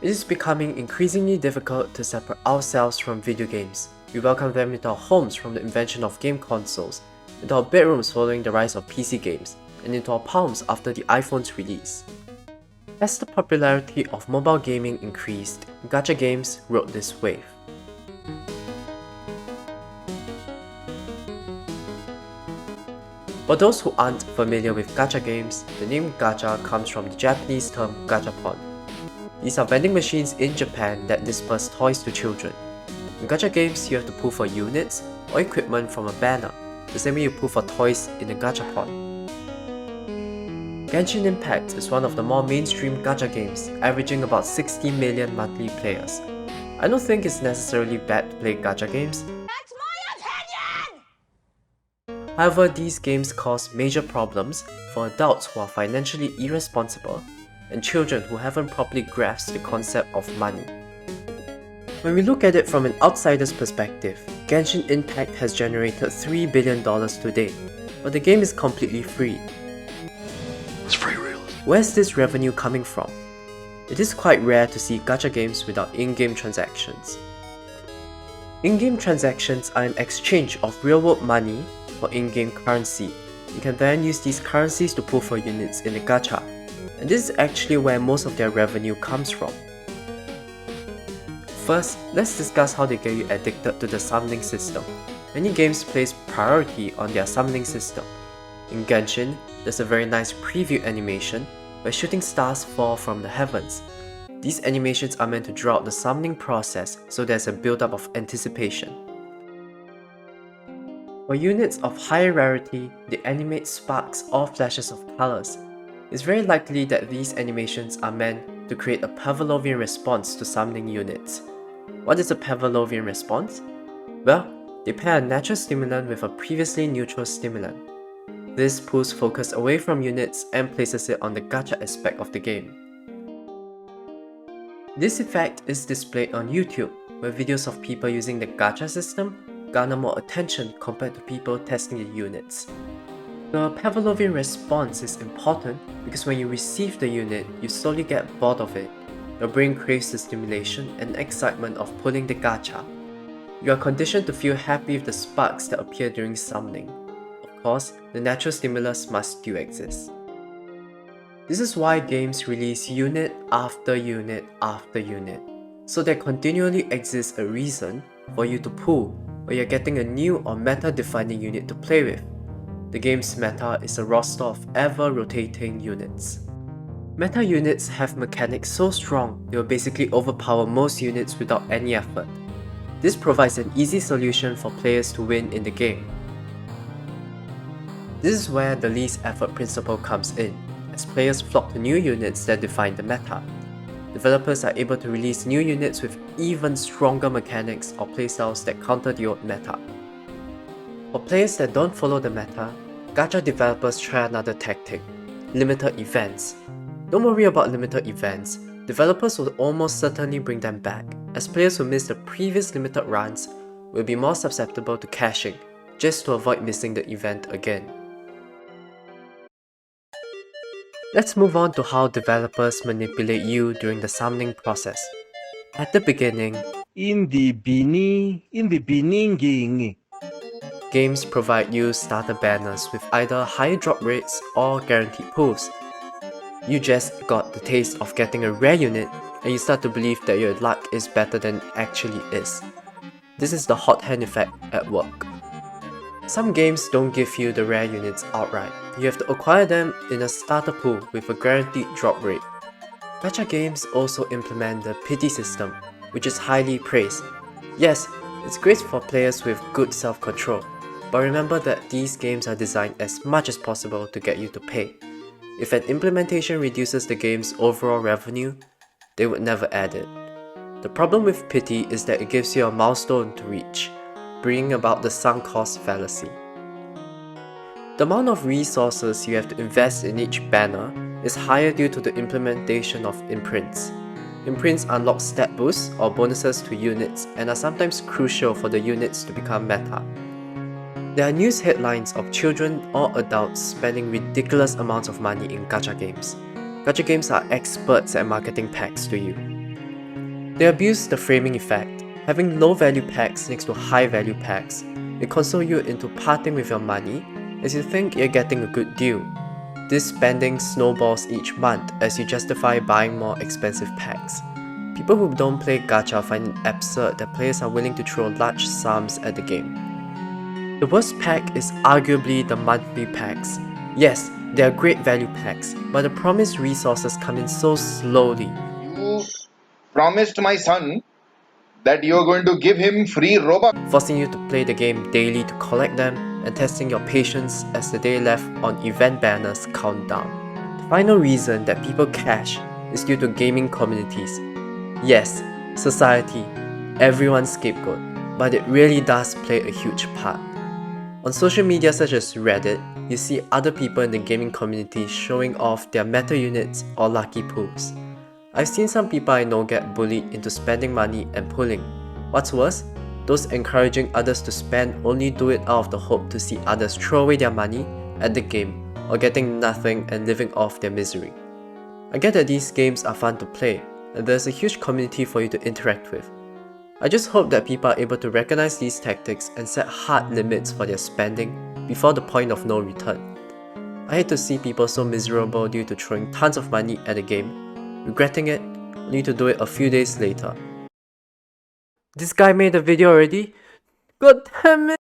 It is becoming increasingly difficult to separate ourselves from video games. We welcome them into our homes from the invention of game consoles, into our bedrooms following the rise of PC games, and into our palms after the iPhone's release. As the popularity of mobile gaming increased, gacha games rode this wave. For those who aren't familiar with gacha games, the name gacha comes from the Japanese term gachapon. These are vending machines in Japan that disperse toys to children. In gacha games, you have to pull for units or equipment from a banner, the same way you pull for toys in a gachapon. Genshin Impact is one of the more mainstream gacha games, averaging about 60 million monthly players. I don't think it's necessarily bad to play gacha games. That's my opinion! However, these games cause major problems for adults who are financially irresponsible and children who haven't properly grasped the concept of money. When we look at it from an outsider's perspective, Genshin Impact has generated $3 billion to date, but the game is completely free. It's free real. Where's this revenue coming from? It is quite rare to see gacha games without in-game transactions. In-game transactions are an exchange of real-world money for in-game currency. You can then use these currencies to pull for units in the gacha, and this is actually where most of their revenue comes from. First, let's discuss how they get you addicted to the summoning system. Many games place priority on their summoning system. In Genshin, there's a very nice preview animation where shooting stars fall from the heavens. These animations are meant to draw out the summoning process, so there's a build-up of anticipation. For units of higher rarity, they animate sparks or flashes of colors. It's very likely that these animations are meant to create a Pavlovian response to summoning units. What is a Pavlovian response? Well, they pair a natural stimulant with a previously neutral stimulant. This pulls focus away from units and places it on the gacha aspect of the game. This effect is displayed on YouTube, where videos of people using the gacha system garner more attention compared to people testing the units. The Pavlovian response is important because when you receive the unit, you slowly get bored of it. Your brain craves the stimulation and excitement of pulling the gacha. You are conditioned to feel happy with the sparks that appear during summoning. Of course, the natural stimulus must still exist. This is why games release unit after unit after unit, so there continually exists a reason for you to pull when you're getting a new or meta-defining unit to play with. The game's meta is a roster of ever-rotating units. Meta units have mechanics so strong they will basically overpower most units without any effort. This provides an easy solution for players to win in the game. This is where the least effort principle comes in, as players flock to new units that define the meta. Developers are able to release new units with even stronger mechanics or playstyles that counter the old meta. For players that don't follow the meta, gacha developers try another tactic: limited events. Don't worry about limited events, developers will almost certainly bring them back, as players who missed the previous limited runs will be more susceptible to caching, just to avoid missing the event again. Let's move on to how developers manipulate you during the summoning process. At the beginning, games provide you starter banners with either higher drop rates or guaranteed pulls. You just got the taste of getting a rare unit and you start to believe that your luck is better than it actually is. This is the hot hand effect at work. Some games don't give you the rare units outright. You have to acquire them in a starter pool with a guaranteed drop rate. Gacha games also implement the pity system, which is highly praised. Yes, it's great for players with good self-control, but remember that these games are designed as much as possible to get you to pay. If an implementation reduces the game's overall revenue, they would never add it. The problem with pity is that it gives you a milestone to reach, bringing about the sunk cost fallacy. The amount of resources you have to invest in each banner is higher due to the implementation of imprints. Imprints unlock stat boosts or bonuses to units and are sometimes crucial for the units to become meta. There are news headlines of children or adults spending ridiculous amounts of money in gacha games. Gacha games are experts at marketing packs to you. They abuse the framing effect, having low value packs next to high value packs. They console you into parting with your money as you think you're getting a good deal. This spending snowballs each month as you justify buying more expensive packs. People who don't play Gacha find it absurd that players are willing to throw large sums at the game. The worst pack is arguably the monthly packs. Yes, they are great value packs, but the promised resources come in so slowly. You promised my son that you're going to give him free Robux. Forcing you to play the game daily to collect them and testing your patience as the day left on event banners count down. The final reason that people cash is due to gaming communities. Yes, society, everyone's scapegoat, but it really does play a huge part. On social media such as Reddit, you see other people in the gaming community showing off their meta units or lucky pulls. I've seen some people I know get bullied into spending money and pulling. What's worse, those encouraging others to spend only do it out of the hope to see others throw away their money at the game or getting nothing and living off their misery. I get that these games are fun to play and there's a huge community for you to interact with. I just hope that people are able to recognize these tactics and set hard limits for their spending before the point of no return. I hate to see people so miserable due to throwing tons of money at a game, regretting it only to do it a few days later. This guy made a video already? God damn it!